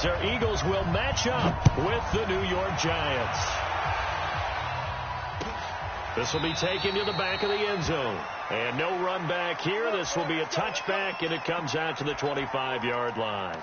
Their Eagles will match up with the New York Giants. This will be taken to the back of the end zone. And no run back here. This will be a touchback, and it comes out to the 25-yard line.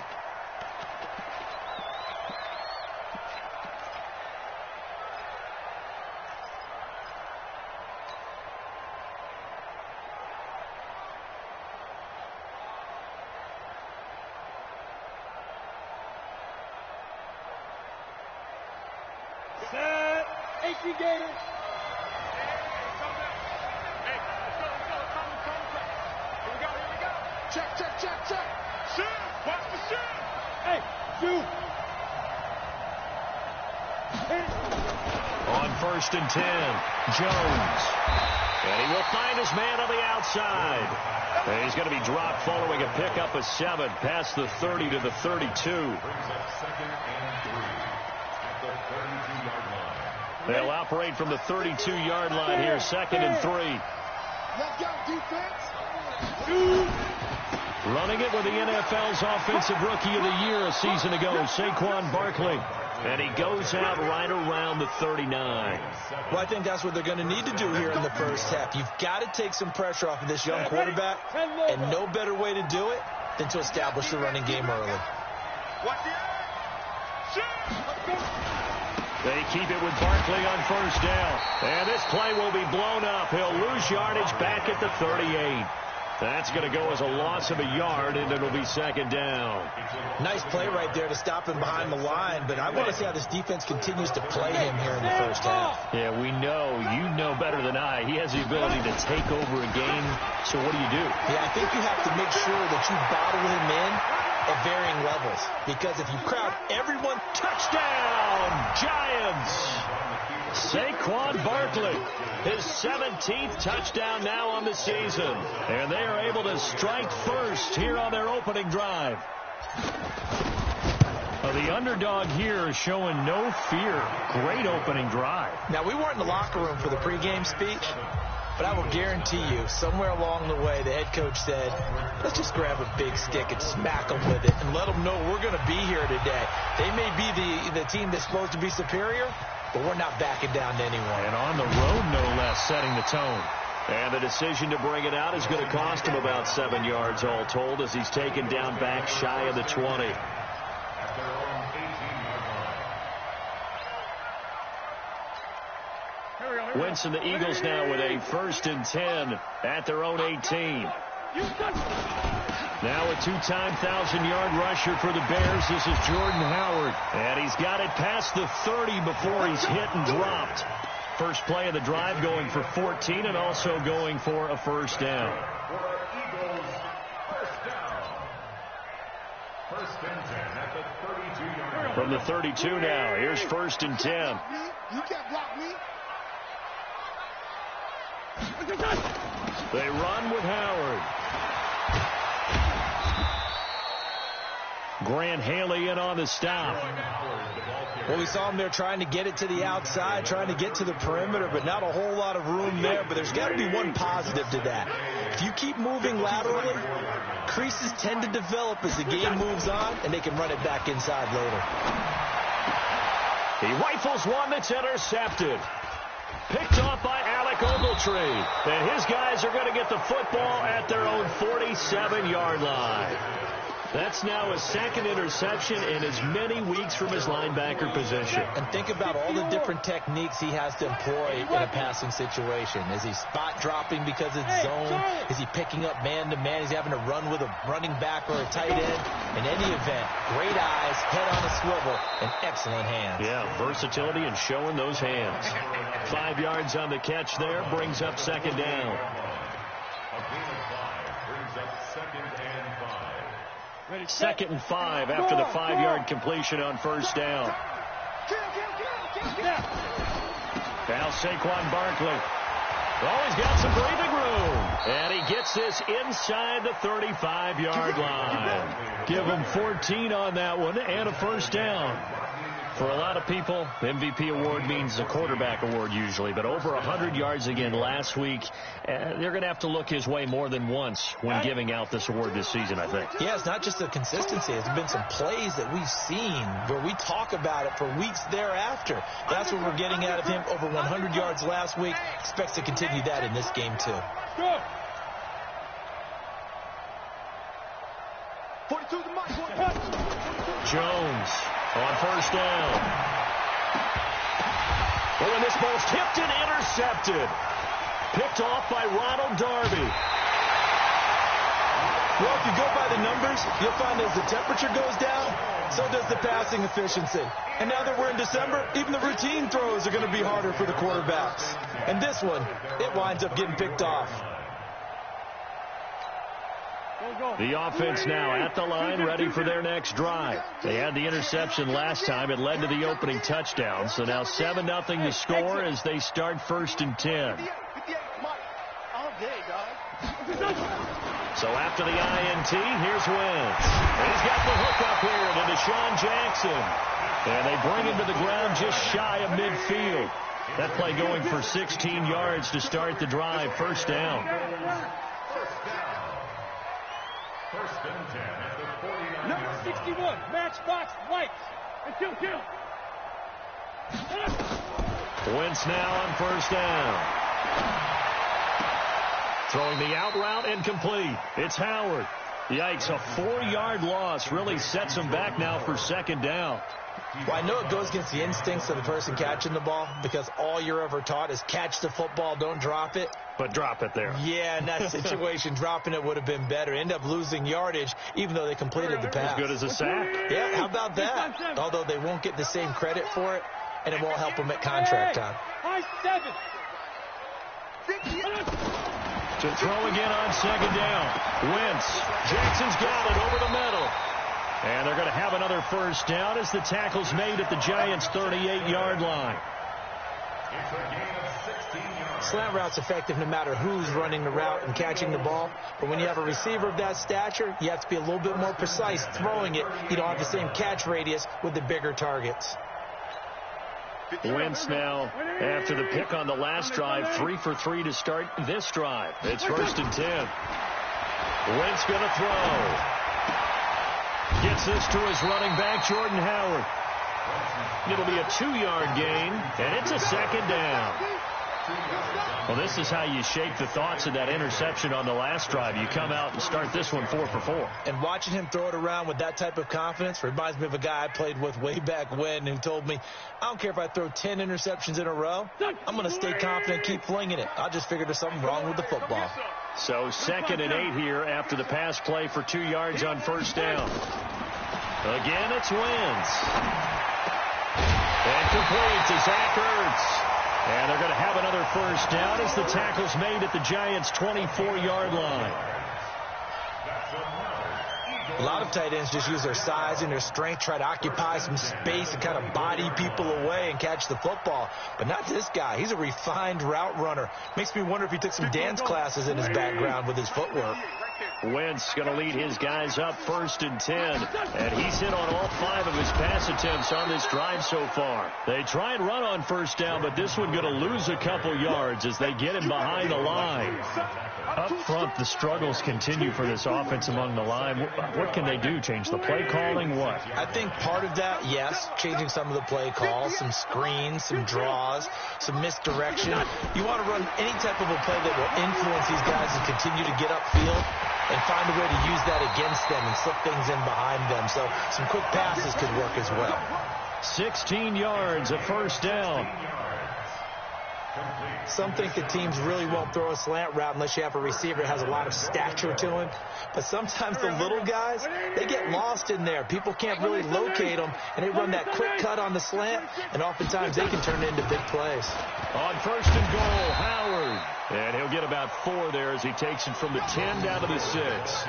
Set. AC Gators. Check. Shoot. Watch the shoot. Hey, shoot. On 1st and 10, Jones. And he will find his man on the outside. And he's going to be dropped following a pickup of 7 past the 30 to the 32. They'll operate from the 32-yard line here, 2nd and 3. Let's go, defense. Running it with the NFL's Offensive Rookie of the Year a season ago, Saquon Barkley. And he goes out right around the 39. Well, I think that's what they're going to need to do here in the first half. You've got to take some pressure off of this young quarterback, and no better way to do it than to establish the running game early. They keep it with Barkley on 1st down. And this play will be blown up. He'll lose yardage back at the 38. That's going to go as a loss of a yard, and it'll be 2nd down. Nice play right there to stop him behind the line, but I want to see how this defense continues to play him here in the first half. Yeah, we know. You know better than I. He has the ability to take over a game. So what do you do? Yeah, I think you have to make sure that you bottle him in at varying levels, because if you crowd everyone, touchdown, Giants! Saquon Barkley, his 17th touchdown now on the season. And they are able to strike first here on their opening drive. The underdog here is showing no fear. Great opening drive. Now, we weren't in the locker room for the pregame speech, but I will guarantee you, somewhere along the way, the head coach said, let's just grab a big stick and smack them with it and let them know we're going to be here today. They may be the team that's supposed to be superior, but we're not backing down to anyone. And on the road, no less, setting the tone. And the decision to bring it out is going to cost him about 7 yards all told, as he's taken down back shy of the 20. Wentz and the Eagles now with a 1st and 10 at their own 18. Now a 2-time 1,000-yard rusher for the Bears. This is Jordan Howard. And he's got it past the 30 before he's hit and dropped. First play of the drive, going for 14 and also going for a 1st down. From the 32 now, here's 1st and 10. You can't block me. They run with Howard. Grant Haley in on the stop. Well, we saw him there trying to get it to the outside, trying to get to the perimeter, but not a whole lot of room there. But there's got to be one positive to that. If you keep moving laterally, creases tend to develop as the game moves on, and they can run it back inside later. He rifles one that's intercepted. Picked off by Alec Ogletree. And his guys are going to get the football at their own 47-yard line. That's now his 2nd interception in as many weeks from his linebacker position. And think about all the different techniques he has to employ in a passing situation. Is he spot dropping because it's zone? Is he picking up man-to-man? Is he having to run with a running back or a tight end? In any event, great eyes, head on a swivel, and excellent hands. Yeah, versatility and showing those hands. 5 yards on the catch there, brings up 2nd down. Second and 5 after the 5-yard completion on 1st down. Now Saquon Barkley. Oh, he's got some breathing room. And he gets this inside the 35-yard line. Give him 14 on that one and a 1st down. For a lot of people, the MVP award means the quarterback award usually, but over 100 yards again last week. They're going to have to look his way more than once when giving out this award this season, I think. Yeah, it's not just the consistency. It's been some plays that we've seen where we talk about it for weeks thereafter. That's what we're getting out of him. Over 100 yards last week. Expects to continue that in this game, too. Go. Jones on first down. Oh, and this ball's tipped and intercepted. Picked off by Ronald Darby. Well, if you go by the numbers, you'll find as the temperature goes down, so does the passing efficiency. And now that we're in December, even the routine throws are going to be harder for the quarterbacks. And this one, it winds up getting picked off. The offense now at the line, ready for their next drive. They had the interception last time. It led to the opening touchdown. So now 7-0 the score as they start 1st and 10. So after the INT, here's Wentz. And he's got the hook up here to Deshaun Jackson. And they bring him to the ground just shy of midfield. That play going for 16 yards to start the drive. First down. Number 61, Matchbox Lights. And kill. Wentz now on first down. Throwing the out route, incomplete. It's Howard. Yikes, a 4-yard loss really sets him back now for second down. Well, I know it goes against the instincts of the person catching the ball because all you're ever taught is catch the football, don't drop it. But drop it there. Yeah, in that situation, dropping it would have been better. End up losing yardage, even though they completed the pass. As good as a sack. Yeah, how about that? Although they won't get the same credit for it, and it won't help them at contract time. High 7. To throw again on second down. Wentz. Jackson's got it over the middle. And they're going to have another first down as the tackle's made at the Giants' 38-yard line. Slant route's effective no matter who's running the route and catching the ball. But when you have a receiver of that stature, you have to be a little bit more precise throwing it. You don't have the same catch radius with the bigger targets. Wentz now, after the pick on the last drive, 3 for 3 to start this drive. It's 1st and 10. Wentz going to throw. Gets this to his running back, Jordan Howard. It'll be a 2-yard gain, and it's a second down. Well, this is how you shape the thoughts of that interception on the last drive. You come out and start this one 4 for 4. And watching him throw it around with that type of confidence reminds me of a guy I played with way back when who told me, I don't care if I throw 10 interceptions in a row. I'm going to stay confident, keep flinging it. I just figured there's something wrong with the football. So 2nd and 8 here after the pass play for 2 yards on first down. Again, it's Wentz. And complete to Zach Ertz. And they're going to have another first down as the tackle's made at the Giants' 24-yard line. A lot of tight ends just use their size and their strength, try to occupy some space and kind of body people away and catch the football. But not this guy. He's a refined route runner. Makes me wonder if he took some dance classes in his background with his footwork. Wentz going to lead his guys up 1st and 10. And he's hit on all 5 of his pass attempts on this drive so far. They try and run on first down, but this one going to lose a couple yards as they get him behind the line. Up front, the struggles continue for this offense among the line. What can they do? Change the play calling? What? I think part of that, yes, changing some of the play calls, some screens, some draws, some misdirection. You want to run any type of a play that will influence these guys and continue to get upfield and find a way to use that against them and slip things in behind them. So some quick passes could work as well. 16 yards, a first down. Some think that teams really won't throw a slant route unless you have a receiver that has a lot of stature to him. But sometimes the little guys, they get lost in there. People can't really locate them, and they run that quick cut on the slant, and oftentimes they can turn it into big plays. On 1st and goal, Howard. And he'll get about 4 there as he takes it from the 10 down to the 6.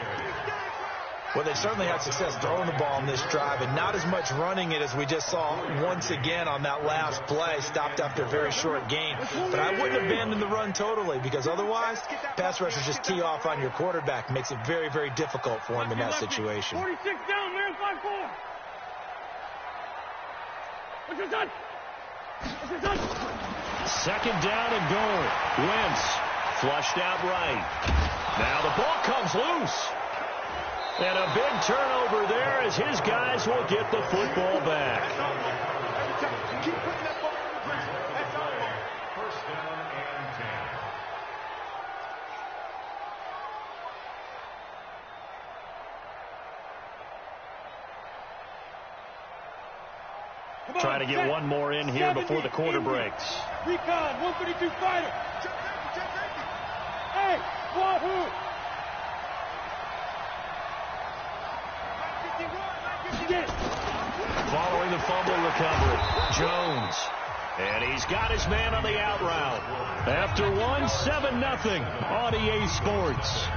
Well, they certainly had success throwing the ball in this drive and not as much running it as we just saw once again on that last play, stopped after a very short gain. But I wouldn't abandon the run totally because otherwise, pass rushers just tee off on your quarterback. Makes it very, very difficult for him in that situation. 46 down, man, 5-4. Second down and goal. Wentz flushed out right. Now the ball comes loose. And a big turnover there as his guys will get the football back. Keep putting that ball in the ground. That's all. First down and 10. Trying to get one more in here before the quarter breaks. Recon, 132 fighter. Hey, wahoo! Following the fumble recovery, Jones. And he's got his man on the out route. After one, 7-0 on EA Sports.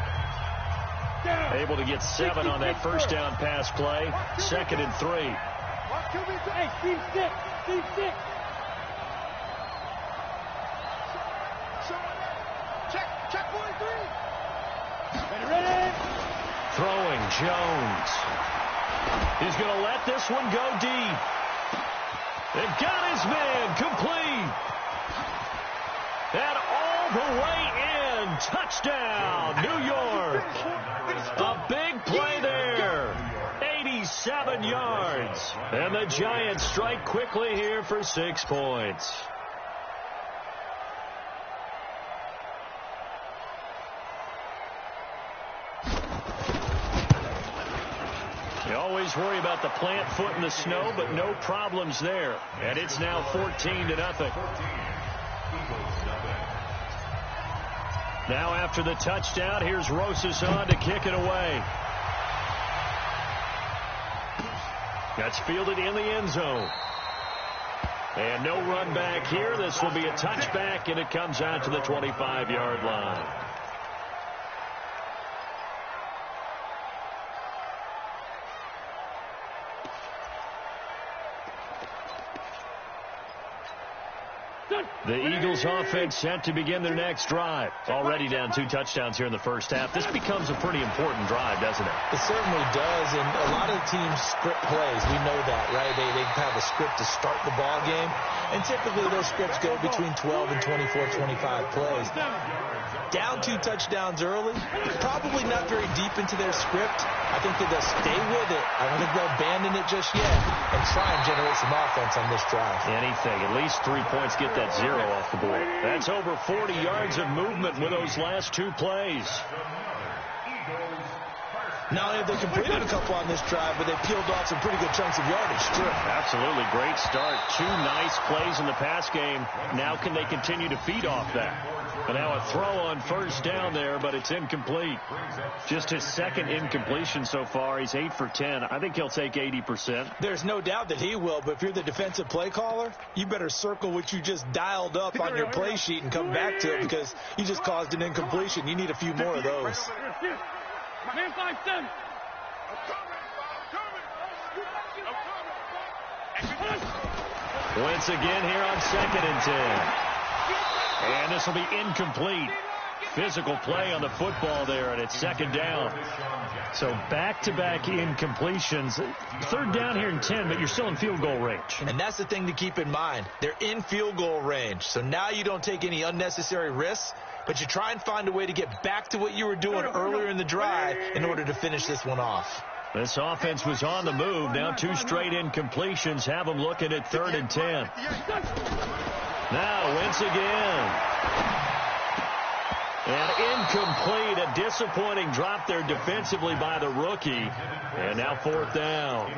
Able to get 7 on that first down pass play. 2nd and 3. Hey, team 6. Team 6. Check 43. Ready. Throwing Jones. He's going to let this one go deep. They've got his man complete. And all the way in. Touchdown, New York. A big play there. 87 yards. And the Giants strike quickly here for 6 points. You always worry about the plant foot in the snow, but no problems there. And it's now 14-0. Now after the touchdown, here's Rosas on to kick it away. That's fielded in the end zone. And no run back here. This will be a touchback, and it comes out to the 25-yard line. The Eagles offense set to begin their next drive. Already down 2 touchdowns here in the first half. This becomes a pretty important drive, doesn't it? It certainly does, and a lot of teams script plays. We know that, right? They have a script to start the ball game, and typically those scripts go between 12 and 24, 25 plays. Down 2 touchdowns early, probably not very deep into their script. I think that they'll stay with it. I don't think they'll abandon it just yet and try and generate some offense on this drive. Anything. At least 3 points, get that 0 off the board. That's over 40 yards of movement with those last 2 plays. Not only have they completed a couple on this drive, but they peeled off some pretty good chunks of yardage, too. Absolutely. Great start. 2 nice plays in the pass game. Now can they continue to feed off that? But now a throw on first down there, but it's incomplete. Just his 2nd incompletion so far. He's 8 for 10. I think he'll take 80%. There's no doubt that he will, but if you're the defensive play caller, you better circle what you just dialed up on your play sheet and come back to it because you just caused an incompletion. You need a few more of those. My man 5-7. Wentz again here on 2nd and 10. And this will be incomplete. Physical play on the football there, and it's 2nd down. So back-to-back incompletions. 3rd down here and 10, but you're still in field goal range. And that's the thing to keep in mind. They're in field goal range. So now you don't take any unnecessary risks, but you try and find a way to get back to what you were doing earlier in the drive in order to finish this one off. This offense was on the move. Now 2 straight incompletions have them looking at 3rd and 10. Now Wentz again. And incomplete. A disappointing drop there defensively by the rookie. And now 4th down.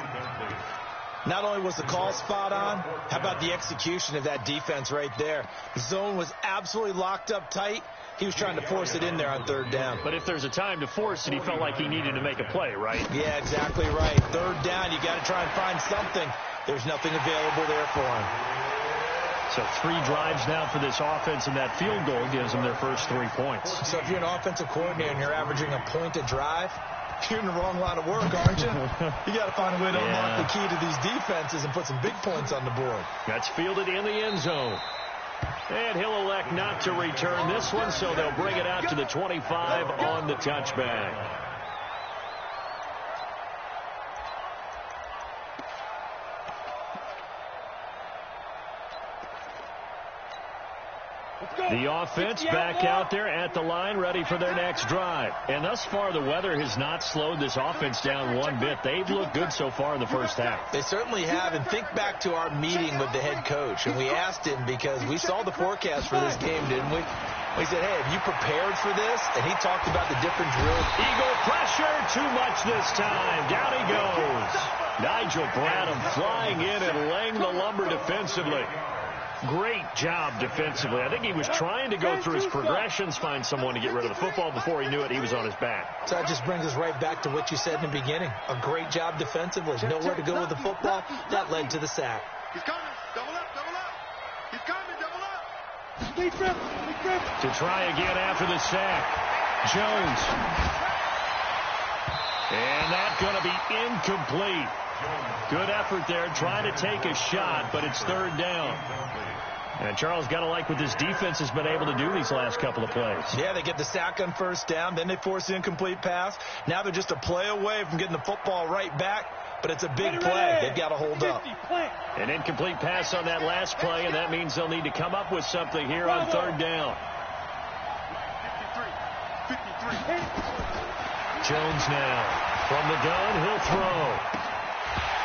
Not only was the call spot on, how about the execution of that defense right there? The zone was absolutely locked up tight. He was trying to force it in there on 3rd down. But if there's a time to force it, he felt like he needed to make a play, right? Yeah, exactly right. 3rd down, you got to try and find something. There's nothing available there for him. So 3 drives now for this offense, and that field goal gives them their first 3 points. So if you're an offensive coordinator and you're averaging a point a drive, you're in the wrong line of work, aren't you? You got to find a way to unlock the key to these defenses and put some big points on the board. That's fielded in the end zone. And he'll elect not to return this one, so they'll bring it out to the 25 on the touchback. The offense back out there at the line, ready for their next drive. And thus far, the weather has not slowed this offense down one bit. They've looked good so far in the first half. They certainly have. And think back to our meeting with the head coach. And we asked him, because we saw the forecast for this game, didn't we? We said, hey, have you prepared for this? And he talked about the different drills. Eagle pressure, too much this time. Down he goes. Nigel Bradham flying in and laying the lumber defensively. Great job defensively. I think he was trying to go through his progressions, find someone to get rid of the football. Before he knew it, he was on his back. So that just brings us right back to what you said in the beginning. A great job defensively. Nowhere to go with the football. That led to the sack. He's coming. Double up, double up. He's coming, double up. To try again after the sack. Jones. And that's going to be incomplete. Good effort there, trying to take a shot, but it's third down. And Charles, got to like what this defense has been able to do these last couple of plays. Yeah, they get the sack on first down, then they force the incomplete pass. Now they're just a play away from getting the football right back, but it's a big play. They've got to hold up. An incomplete pass on that last play, and that means they'll need to come up with something here on third down. 53. Jones now from the gun, he'll throw.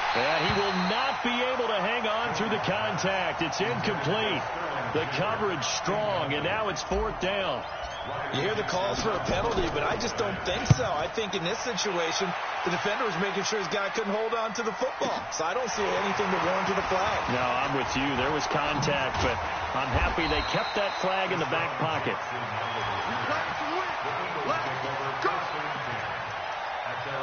And he will not be able to hang on through the contact. It's incomplete. The coverage strong, and now it's fourth down. You hear the calls for a penalty, but I just don't think so. I think in this situation, the defender was making sure his guy couldn't hold on to the football. So I don't see anything to warrant to the flag. No, I'm with you. There was contact, but I'm happy they kept that flag in the back pocket. Let's go.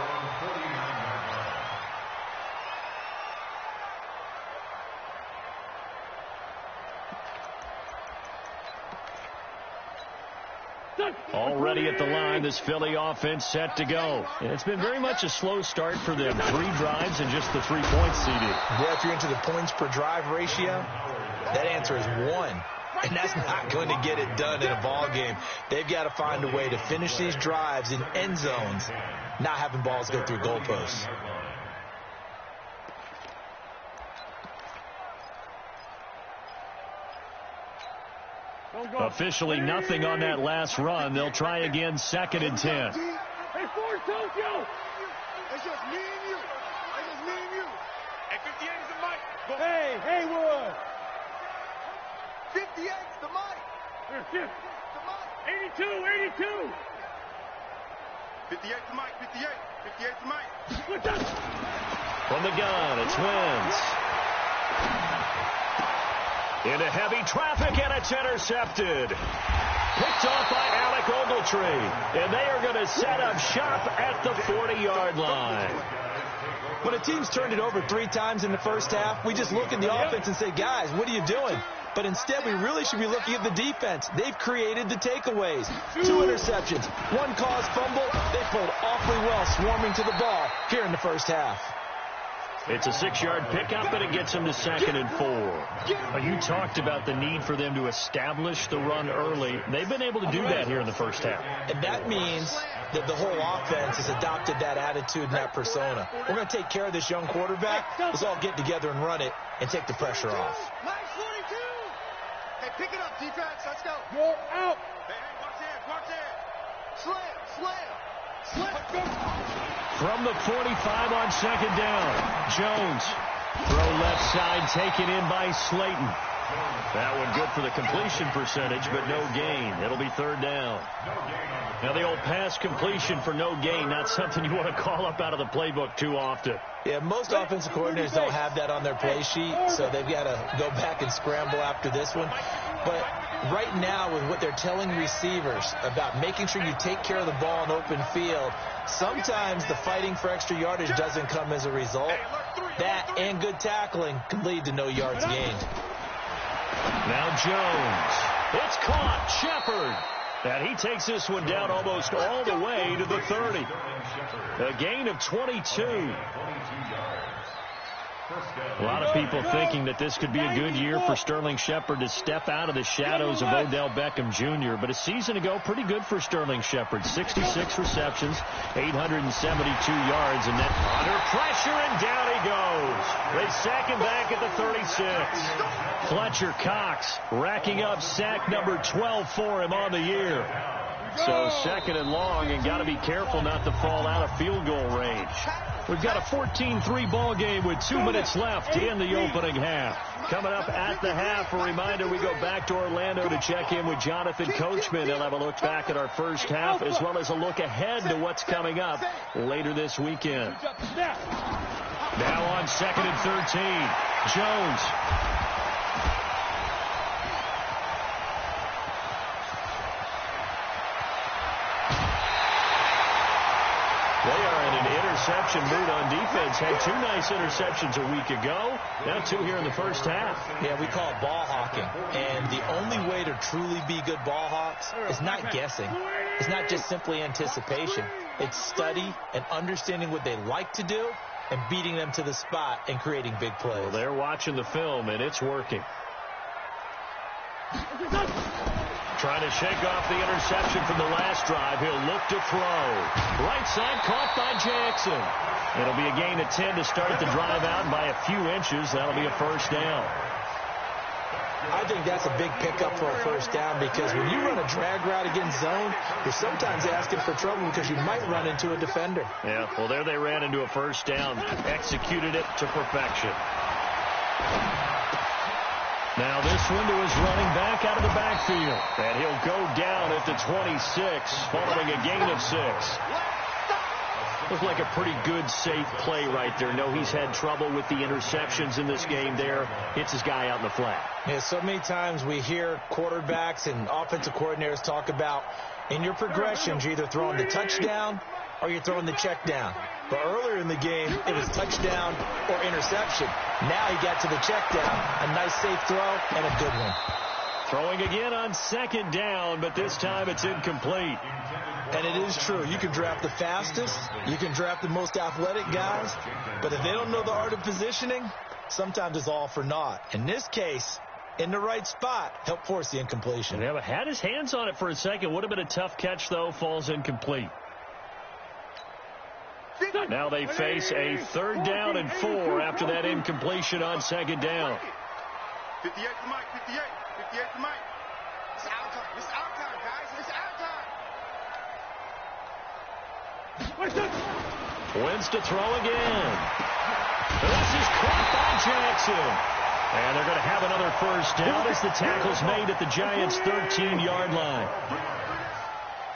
Already at the line, this Philly offense set to go. And it's been very much a slow start for them. 3 drives and just the 3 points, CD. Boy, if you're into the points per drive ratio, that answer is 1. And that's not going to get it done in a ball game. They've got to find a way to finish these drives in end zones, not having balls go through goalposts. Officially nothing on that last run. They'll try again, 2nd and 10. Hey, Ford, Tokyo. It's just me and you. It's just me and you. Hey, 58 is the mic. Go. Hey, Haywood. 58's the mic. The mic. 82. 58's the mic. 58's the mic. What's up? From the gun, it's Wentz. Into heavy traffic, and it's intercepted. Picked off by Alec Ogletree. And they are going to set up shop at the 40-yard line. When a team's turned it over 3 times in the first half, we just look at the offense and say, guys, what are you doing? But instead, we really should be looking at the defense. They've created the takeaways. 2 interceptions, 1 caused fumble. They played awfully well swarming to the ball here in the first half. It's a 6-yard pickup, and it gets them to 2nd and 4. You talked about the need for them to establish the run early. They've been able to do that here in the first half. And that means that the whole offense has adopted that attitude and that persona. We're going to take care of this young quarterback. Let's all get together and run it and take the pressure off. Nice 42. Hey, pick it up, defense. Let's go. You're out. Hey, watch it. Slam. From the 45 on 2nd down. Jones. Throw left side, taken in by Slayton. That one good for the completion percentage, but no gain. It'll be 3rd down. Now the old pass completion for no gain, not something you want to call up out of the playbook too often. Yeah, most offensive coordinators don't have that on their play sheet, so they've got to go back and scramble after this one. But right now, with what they're telling receivers about making sure you take care of the ball in open field, sometimes the fighting for extra yardage doesn't come as a result. That and good tackling can lead to no yards gained. Now Jones. It's caught. Shepard. And he takes this one down almost all the way to the 30. A gain of 22. A lot of people thinking that this could be a good year for Sterling Shepard to step out of the shadows of Odell Beckham Jr. But a season ago, pretty good for Sterling Shepard. 66 receptions, 872 yards, and then under pressure, and down he goes. They sack him back at the 36. Fletcher Cox racking up sack number 12 for him on the year. So second and long, and got to be careful not to fall out of field goal range. We've got a 14-3 ball game with 2 minutes left in the opening half. Coming up at the half, a reminder, we go back to Orlando to check in with Jonathan Coachman. He'll have a look back at our first half as well as a look ahead to what's coming up later this weekend. Now on 2nd and 13, Jones. Interception mood on defense. Had 2 nice interceptions a week ago. Now 2 here in the first half. Yeah, we call it ball hawking. And the only way to truly be good ball hawks is not guessing. It's not just simply anticipation. It's study and understanding what they like to do and beating them to the spot and creating big plays. Well, they're watching the film, and it's working. Trying to shake off the interception from the last drive. He'll look to throw. Right side caught by Jackson. It'll be a gain of 10 to start the drive out by a few inches. That'll be a first down. I think that's a big pickup for a first down because when you run a drag route against zone, you're sometimes asking for trouble because you might run into a defender. Yeah, well, there they ran into a first down. Executed it to perfection. Now this one to his running back out of the backfield. And he'll go down at the 26, following a gain of 6. Looks like a pretty good, safe play right there. No, he's had trouble with the interceptions in this game there. Hits his guy out in the flat. Yeah, so many times we hear quarterbacks and offensive coordinators talk about in your progressions, you're either throwing the touchdown or you're throwing the check down. But earlier in the game, it was touchdown or interception. Now he got to the check down. A nice safe throw and a good one. Throwing again on 2nd down, but this time it's incomplete. And it is true. You can draft the fastest. You can draft the most athletic guys. But if they don't know the art of positioning, sometimes it's all for naught. In this case, in the right spot, help force the incompletion. Yeah, but had his hands on it for a second. Would have been a tough catch, though. Falls incomplete. Now they face a 3rd down and 4 after that incompletion on 2nd down. 58 to Mike, 58. 58 to Mike. It's our time. It's our time, guys. It's our time. Wins to throw again. This is caught by Jackson. And they're going to have another first down as the tackle's made at the Giants' 13-yard line.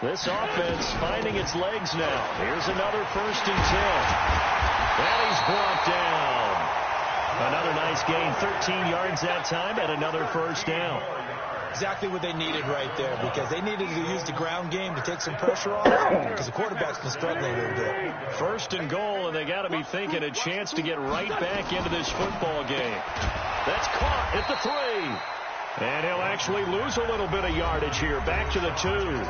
This offense finding its legs now. Here's another 1st and 10. And he's brought down. Another nice gain, 13 yards that time, and another first down. Exactly what they needed right there, because they needed to use the ground game to take some pressure off, because the quarterback's been struggling a little bit. 1st and goal, and they got to be thinking a chance to get right back into this football game. That's caught at the 3. And he'll actually lose a little bit of yardage here, back to the 2.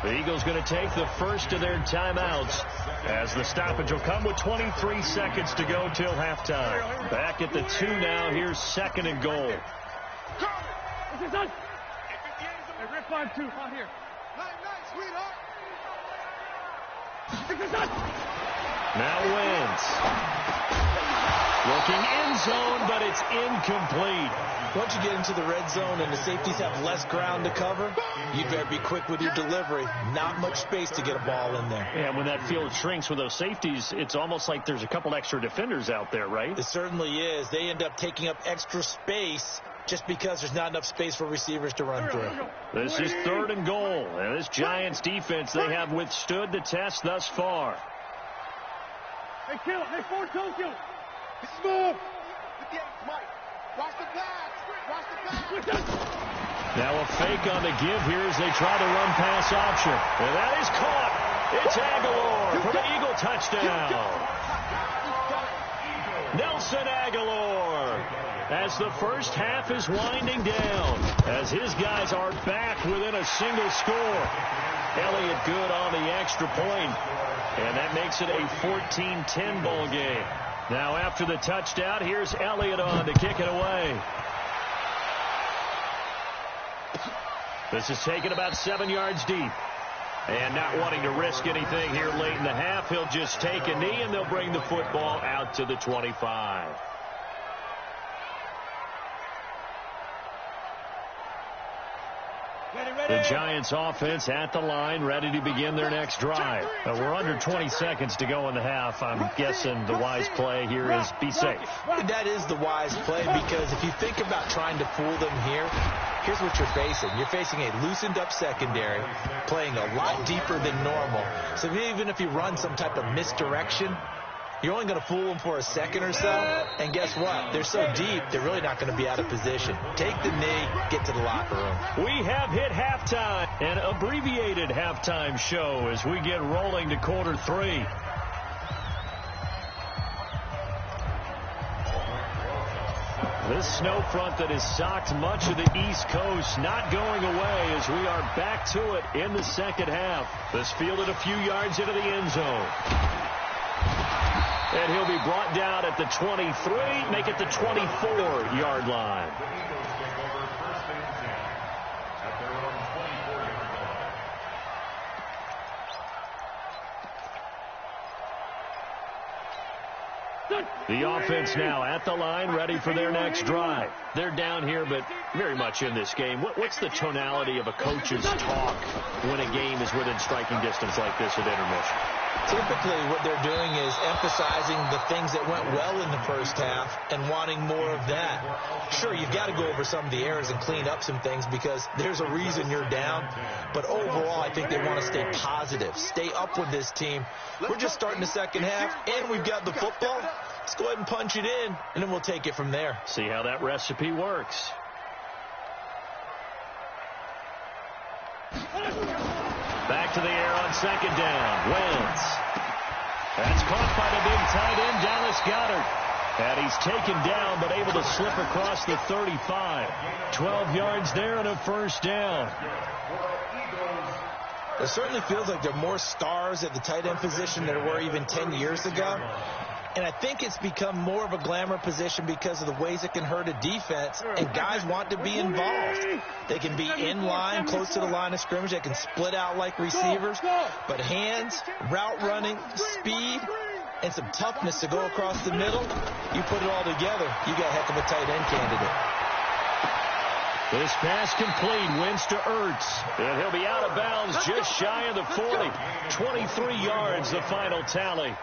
The Eagles going to take the first of their timeouts as the stoppage will come with 23 seconds to go till halftime. Back at the 2 now. Here's 2nd and goal. This is done. Hey, Rip 5-2, out here. Nice, sweetheart. This is done. Now Wentz. Looking end zone, but it's incomplete. Once you get into the red zone and the safeties have less ground to cover, you better be quick with your delivery. Not much space to get a ball in there. And when that field shrinks with those safeties, it's almost like there's a couple extra defenders out there, right? It certainly is. They end up taking up extra space just because there's not enough space for receivers to run through. This is 3rd and goal. And this Giants defense, they have withstood the test thus far. Hey, kill. Hey, 4-2, kill. This is move. 58, Mike. Watch the pass. Watch the pass. Now a fake on the give here as they try the run pass option. And that is caught. It's Aguilar for the Eagle touchdown. Nelson Aguilar as the first half is winding down, as his guys are back within a single score. Elliott good on the extra point, and that makes it a 14-10 ball game. Now after the touchdown, here's Elliott on to kick it away. This is taken about 7 yards deep. And not wanting to risk anything here late in the half, he'll just take a knee, and they'll bring the football out to the 25. The Giants offense at the line, ready to begin their next drive. We're under 20 seconds to go in the half. I'm guessing the wise play here is be safe. That is the wise play, because if you think about trying to fool them here, here's what you're facing. You're facing a loosened up secondary, playing a lot deeper than normal. So even if you run some type of misdirection, you're only going to fool them for a second or so. And guess what? They're so deep, they're really not going to be out of position. Take the knee, get to the locker room. We have hit halftime, an abbreviated halftime show as we get rolling to quarter 3. This snow front that has socked much of the East Coast not going away as we are back to it in the second half. This fielded a few yards into the end zone. And he'll be brought down at the 23, make it the 24-yard line. The offense now at the line, ready for their next drive. They're down here, but very much in this game. What's the tonality of a coach's talk when a game is within striking distance like this at intermission? Typically, what they're doing is emphasizing the things that went well in the first half and wanting more of that. Sure, you've got to go over some of the errors and clean up some things because there's a reason you're down. But overall, I think they want to stay positive, stay up with this team. We're just starting the second half, and we've got the football. Let's go ahead and punch it in, and then we'll take it from there. See how that recipe works. Back to the air on second down. Wentz. That's caught by the big tight end, Dallas Goedert. And he's taken down, but able to slip across the 35. 12 yards there and a first down. It certainly feels like there are more stars at the tight end position than there were even 10 years ago. And I think it's become more of a glamour position because of the ways it can hurt a defense, and guys want to be involved. They can be in line, close to the line of scrimmage. They can split out like receivers. But hands, route running, speed, and some toughness to go across the middle, you put it all together, you got a heck of a tight end candidate. This pass complete. Wentz to Ertz. And he'll be out of bounds just shy of the 40. 23 yards, the final tally.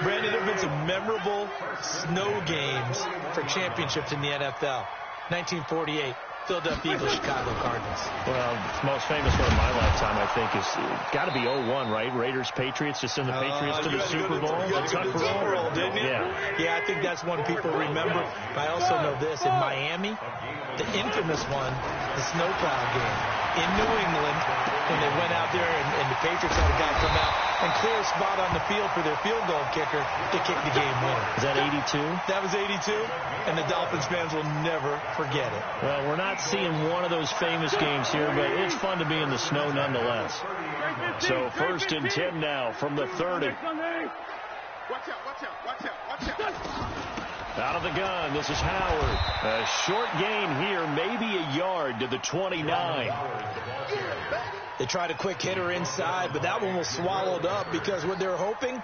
Brandon, there have been some memorable snow games for championships in the NFL. 1948, Philadelphia Eagles, Chicago Cardinals. Well, the most famous one of my lifetime, I think, is got to be 01, right? Raiders, Patriots, to send the Patriots to the Super Bowl. You took the roll, didn't you? Yeah, I think that's one people remember. I also know this. In Miami, the infamous one, the snowplow game in New England, when they went out there and the Patriots had a guy come out and clear a spot on the field for their field goal kicker to kick the game winner. Is that 82? That was 82, and the Dolphins fans will never forget it. Well, we're not seeing one of those famous games here, but it's fun to be in the snow nonetheless. So 1st and 10 now from the 30. Watch out. Out of the gun, this is Howard. A short gain here, maybe a yard to the 29. They tried a quick hitter inside, but that one was swallowed up because what they're hoping,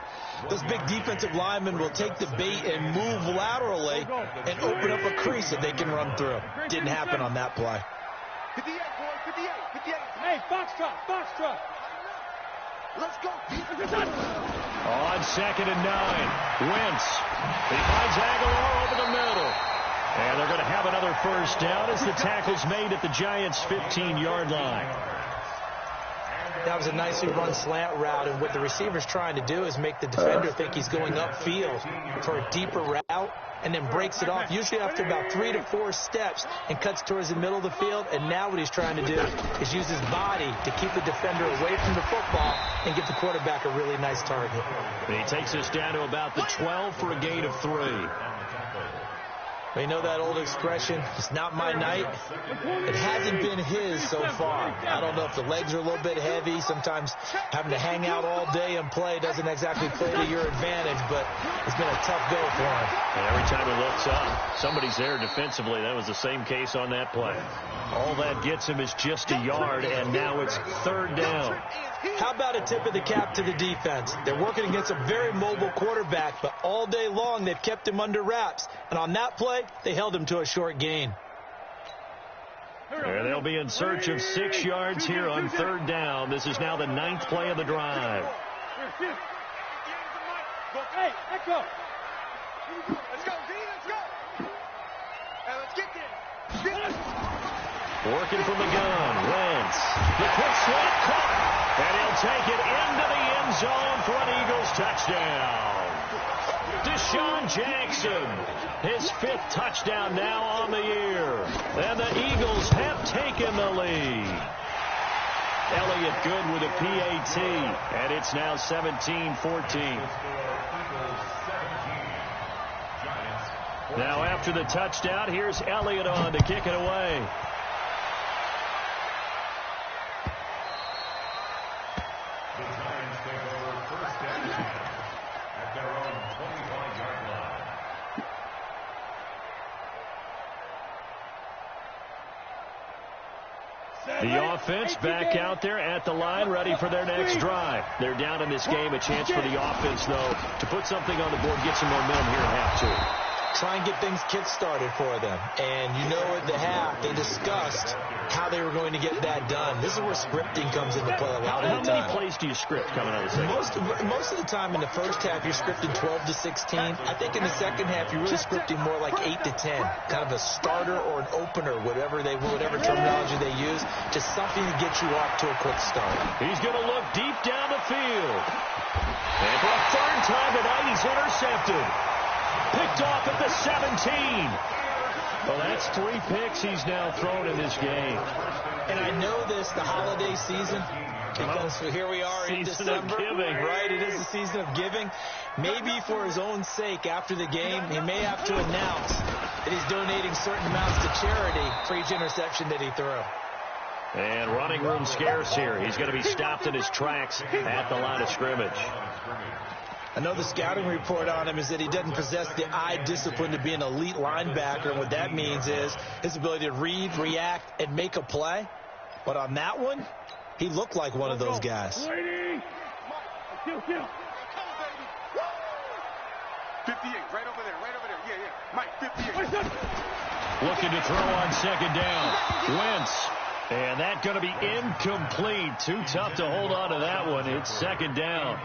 those big defensive linemen will take the bait and move laterally and open up a crease that they can run through. Didn't happen on that play. 58, boy, 58. Hey, Foxtrot. Let's go. On 2nd and 9, Wentz. He finds Aguilar over the middle. And they're going to have another first down as the tackle's made at the Giants' 15-yard line. That was a nicely run slant route, and what the receiver's trying to do is make the defender think he's going upfield for a deeper route and then breaks it off, usually after about 3 to 4 steps, and cuts towards the middle of the field. And now what he's trying to do is use his body to keep the defender away from the football and get the quarterback a really nice target. He takes us down to about the 12 for a gain of 3. Well, you know that old expression, it's not my night? It hasn't been his so far. I don't know if the legs are a little bit heavy. Sometimes having to hang out all day and play doesn't exactly play to your advantage, but it's been a tough go for him. And every time he looks up, somebody's there defensively. That was the same case on that play. All that gets him is just a yard, and now it's 3rd down. How about a tip of the cap to the defense? They're working against a very mobile quarterback, but all day long they've kept him under wraps. And on that play, they held him to a short gain. And they'll be in search of 6 yards here on 3rd down. This is now the 9th play of the drive. Hey, Echo. Let's go, Z, let's go. Hey, let's get there. Working from the gun, Wentz. The quick swap caught. And he'll take it into the end zone for an Eagles touchdown. Deshaun Jackson, his 5th touchdown now on the year. And the Eagles have taken the lead. Elliott good with a PAT, and it's now 17-14. Now after the touchdown, here's Elliott on to kick it away. The offense back out there at the line, ready for their next drive. They're down in this game. A chance for the offense, though, to put something on the board, get some momentum here at half 2. Try and get things kick-started for them. And you know at the half, they discussed how they were going to get that done. This is where scripting comes into play a lot of the time. How many plays do you script coming out of the second? Most of the time in the first half, you're scripting 12 to 16. I think in the second half, you're really scripting more like 8 to 10. Kind of a starter or an opener, whatever terminology they use. Just something to get you off to a quick start. He's going to look deep down the field. And for a 3rd time tonight, he's intercepted. Picked off at the 17. Well, that's 3 picks he's now thrown in this game. And I know this, the holiday season, because here we are in December. Of giving. Right, it is the season of giving. Maybe for his own sake, after the game, he may have to announce that he's donating certain amounts to charity for each interception that he threw. And running room scarce here. He's going to be stopped in his tracks at the line of scrimmage. I know the scouting report on him is that he doesn't possess the eye discipline to be an elite linebacker. And what that means is his ability to read, react, and make a play. But on that one, he looked like one of those guys. 58, right over there. Yeah. Mike, 58. Looking to throw on 2nd down. Wentz. And that's going to be incomplete. Too tough to hold on to that one. It's 2nd down.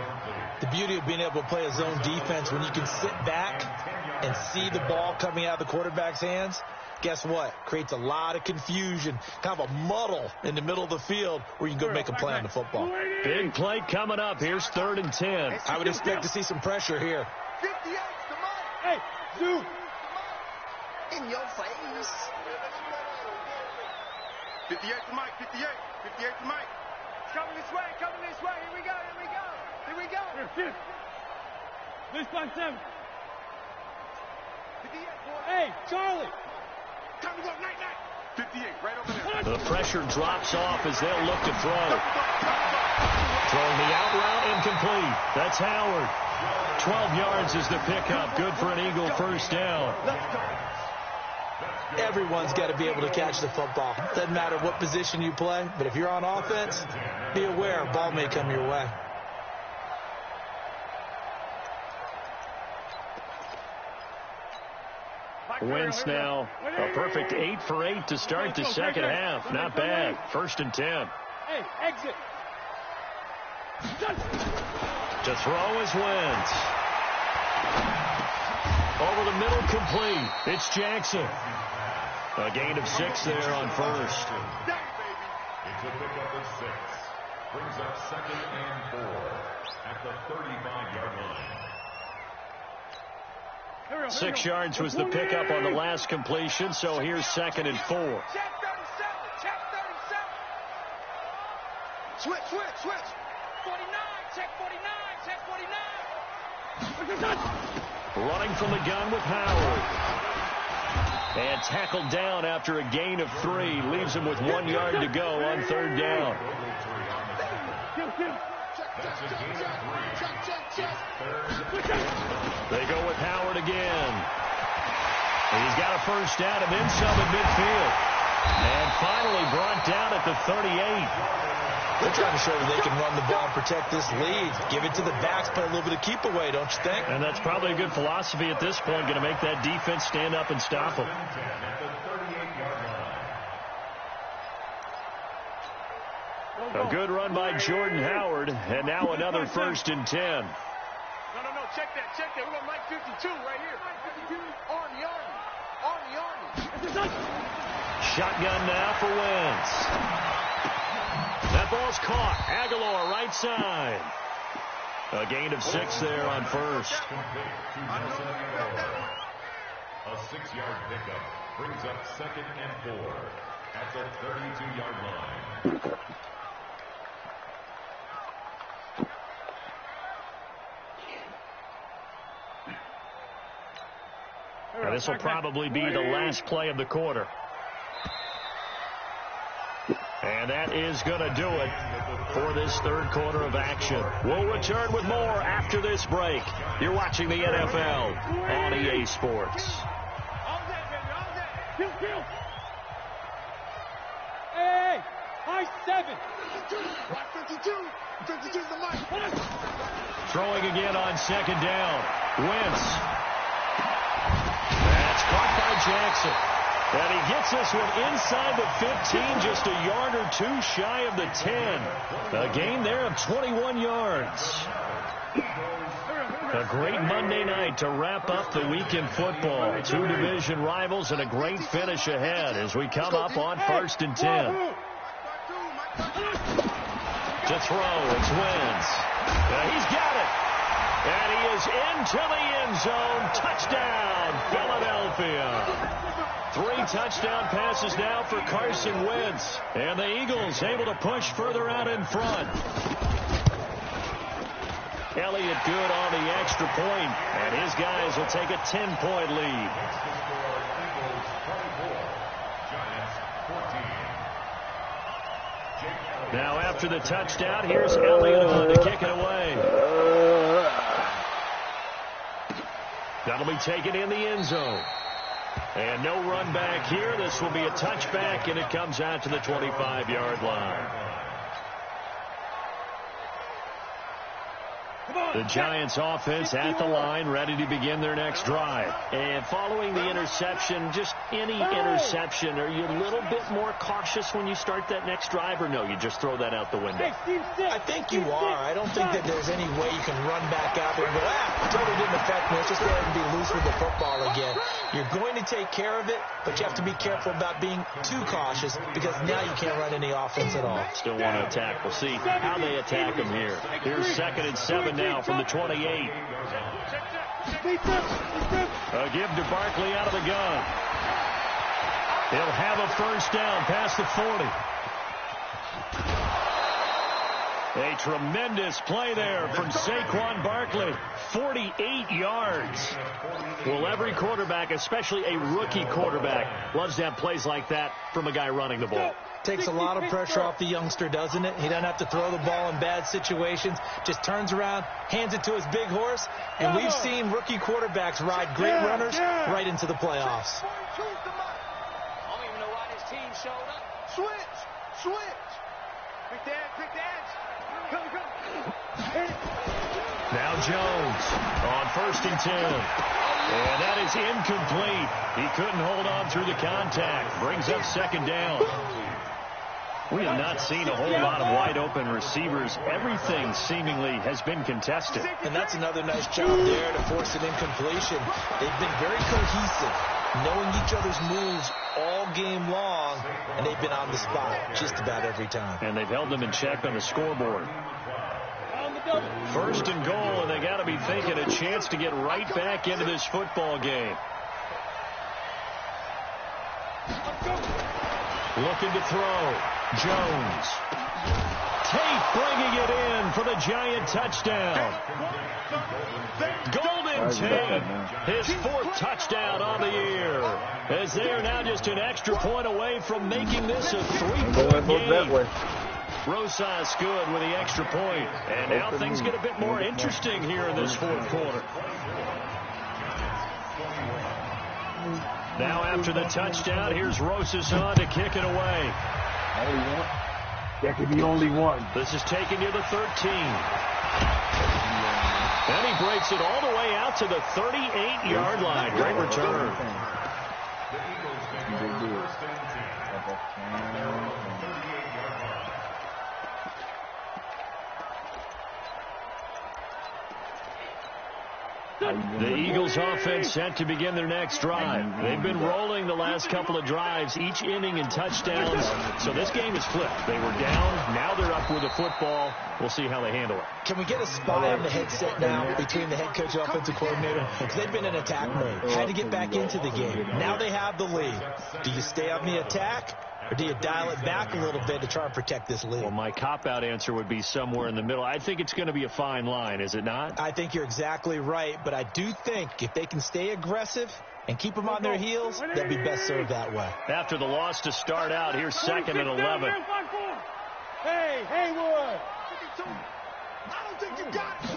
The beauty of being able to play a zone defense, when you can sit back and see the ball coming out of the quarterback's hands, guess what? Creates a lot of confusion, kind of a muddle in the middle of the field where you can go make a play on the football. Big play coming up. Here's 3rd and 10. I would expect to see some pressure here. 58 to Mike. Hey, dude. In your face. 58 to Mike. 58 to Mike. Coming this way. Here we go. Here. This by 7. 58, hey, Charlie. Time to go, night. 58, right over there. The pressure drops off as they'll look to throw. Throwing the out route, incomplete. That's Howard. 12 yards is the pickup. Good for an Eagle 1st down. Everyone's got to be able to catch the football. Doesn't matter what position you play, but if you're on offense, be aware a ball may come your way. Wentz now a perfect 8 for 8 to start the second half. Not bad. 1st and 10. Hey, exit. To throw is Wentz. Over the middle, complete. It's Jackson. A gain of 6 there on 1st. It's a pickup of 6. Brings up 2nd and 4 at the 35-yard line. 6 yards was the pickup on the last completion, so here's 2nd and 4. Check 37. Switch. 49. Check 49. Running from the gun with Howard. And tackled down after a gain of 3. Leaves him with 1 yard to go on 3rd down. They go with Howard again. And he's got a first down and then some at midfield. And finally brought down at the 38. They're trying to show that they can run the ball and protect this lead. Give it to the backs, play a little bit of keep away, don't you think? And that's probably a good philosophy at this point, going to make that defense stand up and stop them. A good run by Jordan Howard, and now another 1st and 10. No, check that. We're going to Mike 52 right here. On the Army. Shotgun now for Wentz. That ball's caught. Aguilar right side. A gain of 6 there on 1st. A 6-yard pickup brings up 2nd and 4 at the 32-yard line. Now this will probably be the last play of the quarter. And that is going to do it for this 3rd quarter of action. We'll return with more after this break. You're watching the NFL on EA Sports. Hey, high 7. 52's the mic. Throwing again on 2nd down. Wentz. That's caught by Jackson. And he gets this one inside the 15, just a yard or 2 shy of the 10. A gain there of 21 yards. A great Monday night to wrap up the week in football. 2 division rivals and a great finish ahead as we come up on 1st and 10. To throw, it's Wentz. He's got it. And he is into the end zone. Touchdown, Philadelphia. 3 touchdown passes now for Carson Wentz. And the Eagles able to push further out in front. Elliott good on the extra point, and his guys will take a 10-point lead. Now after the touchdown, here's Elliott on to kick it away. That'll be taken in the end zone. And no run back here. This will be a touchback, and it comes out to the 25-yard line. The Giants offense at the line, ready to begin their next drive. And following the interception, just any interception, are you a little bit more cautious when you start that next drive, or no, you just throw that out the window? I think you are. I don't think that there's any way you can run back out there and go, totally didn't affect me. Let's just go ahead and be loose with the football again. You're going to take care of it, but you have to be careful about being too cautious because now you can't run any offense at all. Still want to attack. We'll see how they attack him here. Here's 2nd and 7 now from the 28. A give to Barkley out of the gun. He'll have a first down past the 40. A tremendous play there from Saquon Barkley. 48 yards. Well, every quarterback, especially a rookie quarterback, loves to have plays like that from a guy running the ball. Takes a lot of pressure off the youngster, doesn't it? He doesn't have to throw the ball in bad situations. Just turns around, hands it to his big horse. And we've seen rookie quarterbacks ride great runners right into the playoffs. I don't even know why this team showed up. Switch. Quick dance. Come. Now Jones on 1st and 10. And that is incomplete. He couldn't hold on through the contact. Brings up 2nd down. We have not seen a whole lot of wide-open receivers. Everything seemingly has been contested. And that's another nice job there to force an incompletion. They've been very cohesive, knowing each other's moves all game long, and they've been on the spot just about every time. And they've held them in check on the scoreboard. 1st and goal, and they got to be thinking a chance to get right back into this football game. Looking to throw. Jones. Tate bringing it in for the Giant touchdown. Golden Tate, his 4th touchdown on the year, as they are now just an extra point away from making this a 3-point game. Rosas good with the extra point, and now things get a bit more interesting here in this 4th quarter. Now after the touchdown, here's Rosas on to kick it away. There could be only one. This is taken near the 13. And he breaks it all the way out to the 38-yard line. Great return. The Eagles offense set to begin their next drive. They've been rolling the last couple of drives, each inning in touchdowns. So this game is flipped. They were down. Now they're up with the football. We'll see how they handle it. Can we get a spy on the headset now between the head coach and offensive coordinator? Because they've been in attack mode. Had to get back into the game. Now they have the lead. Do you stay on the attack? Or do you dial it back a little bit to try and protect this lead? Well, my cop-out answer would be somewhere in the middle. I think it's going to be a fine line, is it not? I think you're exactly right, but I do think if they can stay aggressive and keep them on their heels, they'll be best served that way. After the loss to start out, here's 2nd and 11. Hey, Haywood! I don't think you got it.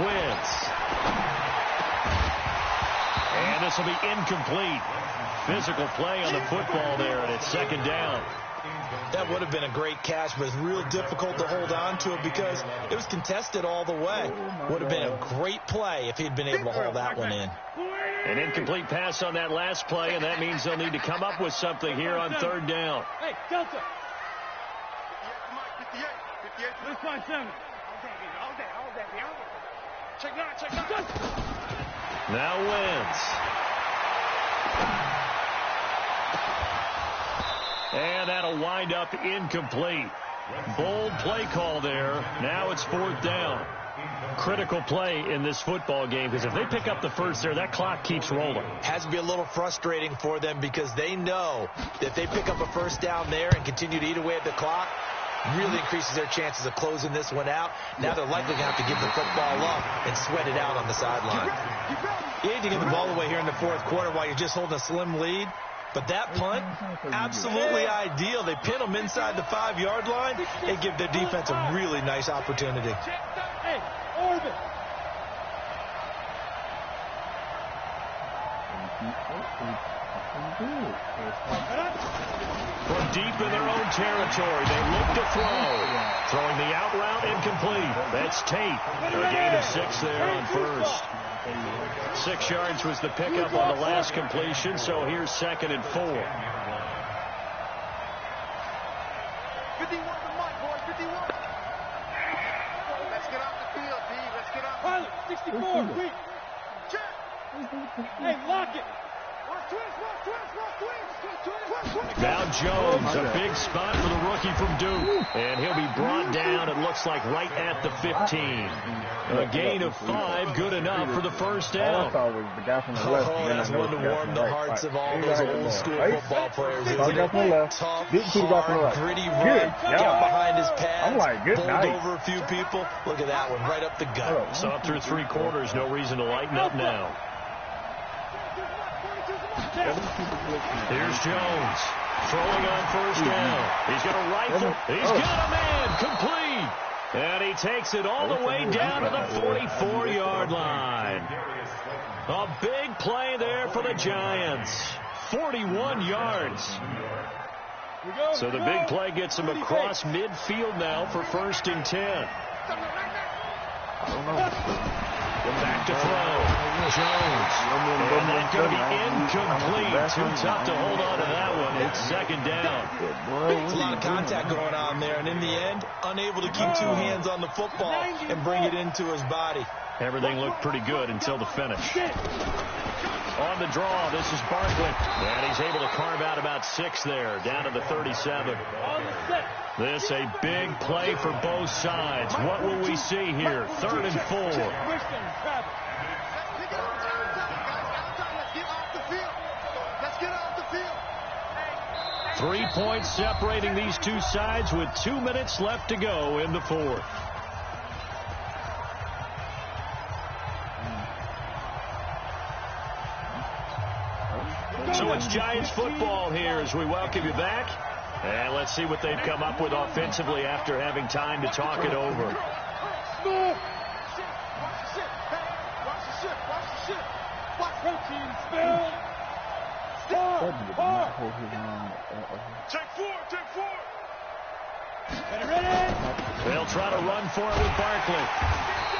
Wentz. And this will be incomplete. Physical play on the football there, and it's 2nd down. That would have been a great catch, but it's real difficult to hold on to it because it was contested all the way. Would have been a great play if he'd been able to hold that one in. An incomplete pass on that last play, and that means they'll need to come up with something here on 3rd down. Hey, Delta. 58. Let's find 7. All day. Check 9. Now Wentz. And that'll wind up incomplete. Bold play call there. Now it's 4th down. Critical play in this football game because if they pick up the first there, that clock keeps rolling. Has to be a little frustrating for them because they know that if they pick up a first down there and continue to eat away at the clock, really increases their chances of closing this one out. Now they're likely going to have to give the football up and sweat it out on the sideline. You need to get the ball away here in the 4th quarter while you're just holding a slim lead. But that punt, absolutely ideal. They pin them inside the 5-yard line. They give their defense a really nice opportunity. Hey, Orbit. From deep in their own territory, they look to throw. Throwing the out route incomplete. That's Tate. A gain of 6 there on first. 6 yards was the pickup on the last completion, so here's 2nd and 4. 51 to Mike, boys, 51. Let's get off the field, D. Let's get off. Pilot, 64, quick. Check. Hey, lock it. Now Jones, a big spot for the rookie from Duke. And he'll be brought down, it looks like, right at the 15. A gain of 5, good enough for the first down. That's one to warm the hearts of all those old school football players. Tough, hard, gritty run. Get behind his pads, bowled over a few people. Look at that one, right up the gut. So up through 3 quarters, no reason to lighten up now. Here's Jones, throwing on first down. He's got a rifle. He's got a man, complete. And he takes it all the way down to the 44-yard line. A big play there for the Giants. 41 yards. So the big play gets him across midfield now for 1st and 10. Back to throw. Jones. And that's going to be incomplete. Too tough to hold on to that one. It's 2nd down. There's a lot of contact going on there, and in the end, unable to keep 2 hands on the football and bring it into his body. Everything looked pretty good until the finish. On the draw, this is Barkley. And he's able to carve out about 6 there, down to the 37. This a big play for both sides. What will we see here? 3rd and 4. 3 points separating these two sides with 2 minutes left to go in the fourth. So it's Giants football here as we welcome you back. And let's see what they've come up with offensively after having time to talk it over. They'll try to run for it with Barkley.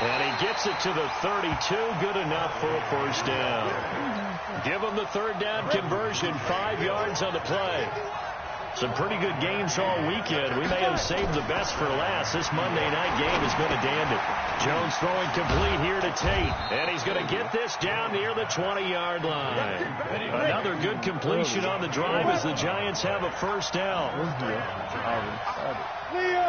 And he gets it to the 32. Good enough for a first down. Give him the third down conversion. 5 yards on the play. Some pretty good games all weekend. We may have saved the best for last. This Monday night game has been a dandy. Jones throwing complete here to Tate. And he's going to get this down near the 20-yard line. Another good completion on the drive as the Giants have a first down. Leo!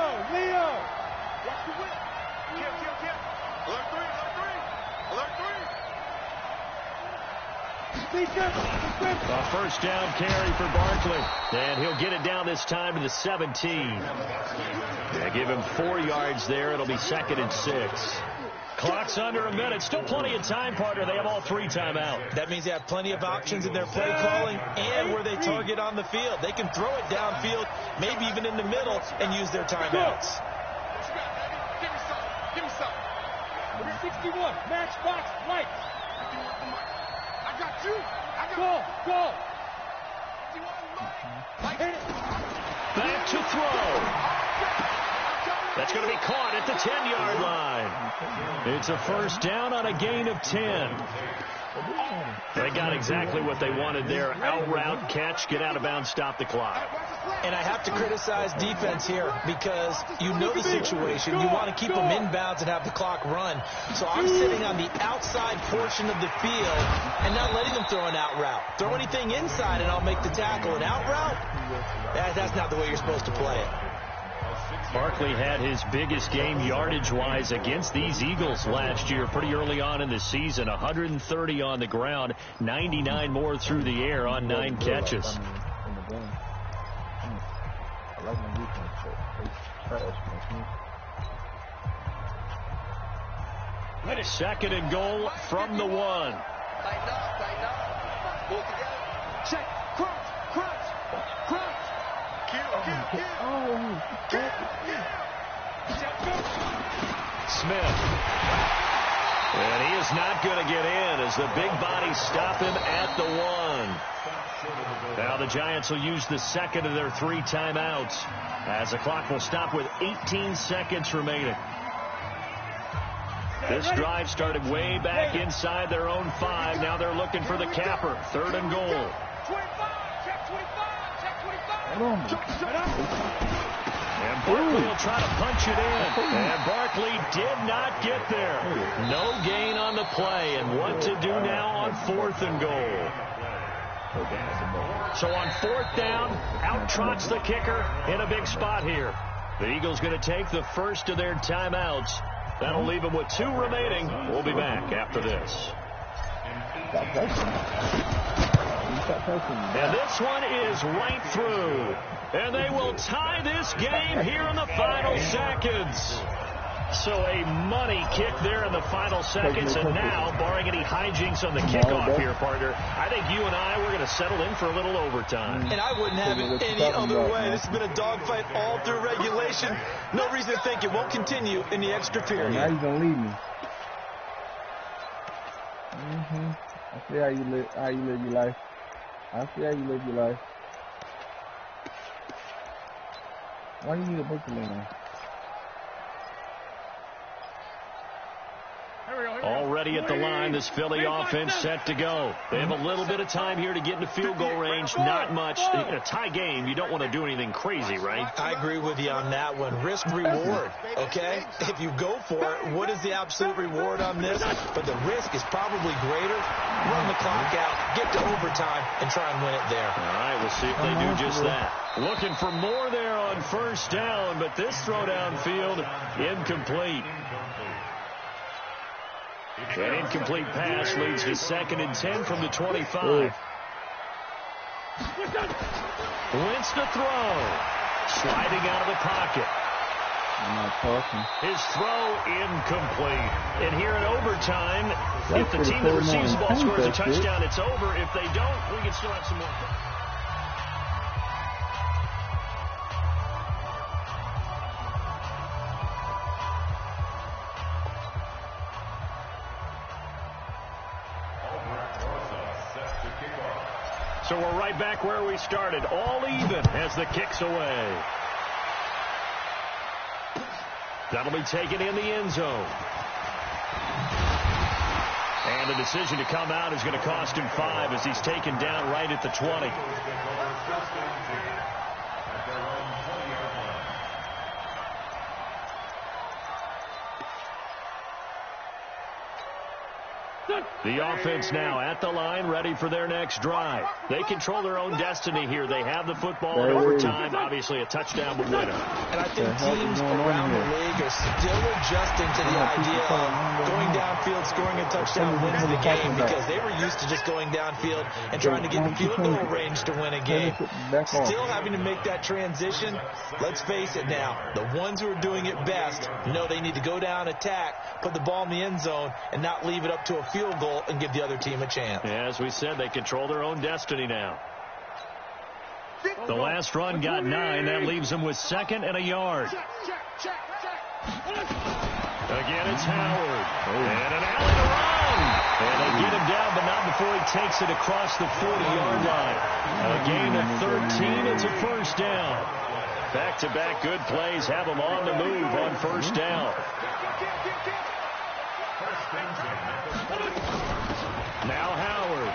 A first down carry for Barkley. And he'll get it down this time to the 17. They give him 4 yards there. It'll be 2nd and 6. Clock's under a minute. Still plenty of time, partner. They have all 3 timeouts. That means they have plenty of options in their play calling and where they target on the field. They can throw it downfield, maybe even in the middle, and use their timeouts. Give me some. Number 61, matchbox Mike. I got you. Go. Back to throw. That's going to be caught at the 10-yard line. It's a first down on a gain of 10. They got exactly what they wanted there. Out route, catch, get out of bounds, stop the clock. And I have to criticize defense here because you know the situation. You want to keep them inbounds and have the clock run. So I'm sitting on the outside portion of the field and not letting them throw an out route. Throw anything inside and I'll make the tackle. An out route? That's not the way you're supposed to play it. Barkley had his biggest game yardage-wise against these Eagles last year pretty early on in the season. 130 on the ground, 99 more through the air on 9 catches. Second and goal from the 1. Check. Crunch. Smith. And he is not going to get in as the big bodies stop him at the 1. Now the Giants will use the second of their 3 timeouts as the clock will stop with 18 seconds remaining. This drive started way back inside their own 5. Now they're looking for the capper. 3rd and goal. And Barkley will try to punch it in. And Barkley did not get there. No gain on the play. And what to do now on 4th and goal. So on 4th down, out trots the kicker in a big spot here. The Eagles going to take the first of their timeouts. That'll leave them with 2 remaining. We'll be back after this. And this one is right through. And they will tie this game here in the final seconds. So a money kick there in the final seconds. And now, barring any hijinks on the kickoff here, partner, I think you and I, we're going to settle in for a little overtime. And I wouldn't have it any other way. This has been a dogfight all through regulation. No reason to think it won't continue in the extra period. Now you're going to lead me. I see how you live your life. Why do you need a book to lean on? Already at the line, this Philly offense set to go. They have a little bit of time here to get into field goal range. Not much. In a tie game, you don't want to do anything crazy, right? I agree with you on that one. Risk reward, okay? If you go for it, what is the absolute reward on this? But the risk is probably greater. Run the clock out, get to overtime, and try and win it there. All right, we'll see if they do just that. Looking for more there on first down, but this throw downfield incomplete. An incomplete pass leads to 2nd and 10 from the 25. Wentz to throw. Sliding out of the pocket. I'm not talking. His throw incomplete. And here in overtime, That's if the pretty team that cool receives the ball morning. scores a That's it. touchdown, it's over. If they don't, we can still have some more fun. So we're right back where we started, all even as the kick's away. That'll be taken in the end zone. And the decision to come out is going to cost him 5 as he's taken down right at the 20. The offense now at the line, ready for their next drive. They control their own destiny here. They have the football in overtime. Obviously, a touchdown would win them. And I think teams around the league are still adjusting to the idea of going downfield, scoring a touchdown wins the game, because they were used to just going downfield and trying to get in field goal range to win a game. Still having to make that transition. Let's face it now, the ones who are doing it best know they need to go down, attack, put the ball in the end zone, and not leave it up to a field goal and give the other team a chance. Yeah, as we said, they control their own destiny now. The last run got 9. That leaves them with 2nd and a yard. Again, it's Howard. And an alley to run. And they get him down, but not before he takes it across the 40-yard line. A gain of 13. It's a first down. Back-to-back good plays have them on the move on first down. Now Howard.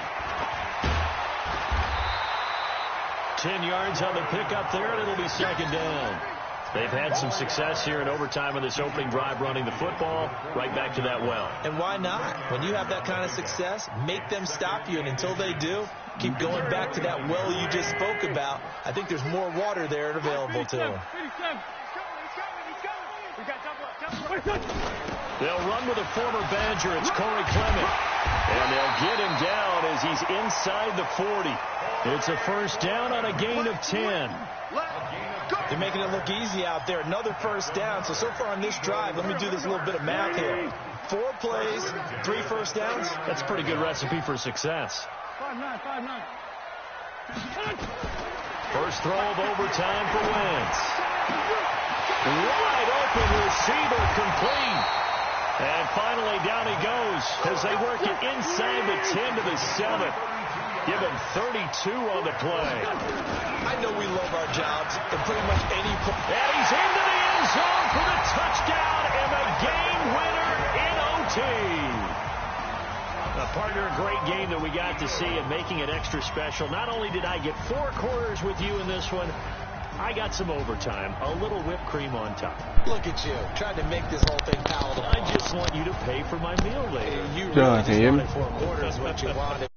10 yards on the pickup there, and it'll be 2nd down. They've had some success here in overtime on this opening drive running the football. Right back to that well. And why not? When you have that kind of success, make them stop you. And until they do, keep going back to that well you just spoke about. I think there's more water there available to them. They'll run with a former Badger. It's Corey Clement. And they'll get him down as he's inside the 40. It's a first down on a gain of 10. They're making it look easy out there. Another first down. So far on this drive, let me do this little bit of math here. 4 plays, 3 first downs. That's a pretty good recipe for success. 5-9. First throw of overtime for Wentz. Wide open receiver, complete. And finally down he goes as they work it inside the 10 to the 7. Give him 32 on the play. I know we love our jobs, but pretty much any play. And he's into the end zone for the touchdown and the game winner in OT. Partner, a great game that we got to see and making it extra special. Not only did I get 4 quarters with you in this one, I got some overtime, a little whipped cream on top. Look at you, trying to make this whole thing palatable. I just want you to pay for my meal later. You really just wanted 4 quarters what you wanted.